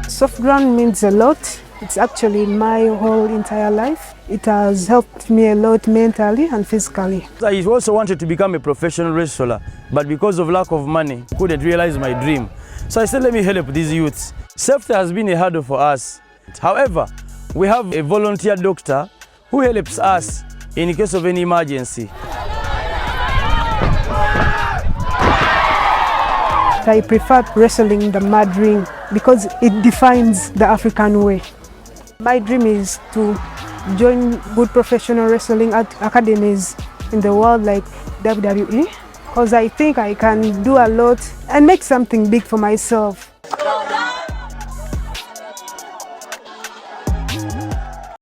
Soft ground means a lot. It's actually my whole entire life. It has helped me a lot mentally and physically. I also wanted to become a professional wrestler, but because of lack of money, couldn't realize my dream. So I said, let me help these youths. Safety has been a hurdle for us. However, we have a volunteer doctor who helps us in case of any emergency. I prefer wrestling the mud ring because it defines the African way. My dream is to join good professional wrestling academies in the world like WWE, because I think I can do a lot and make something big for myself.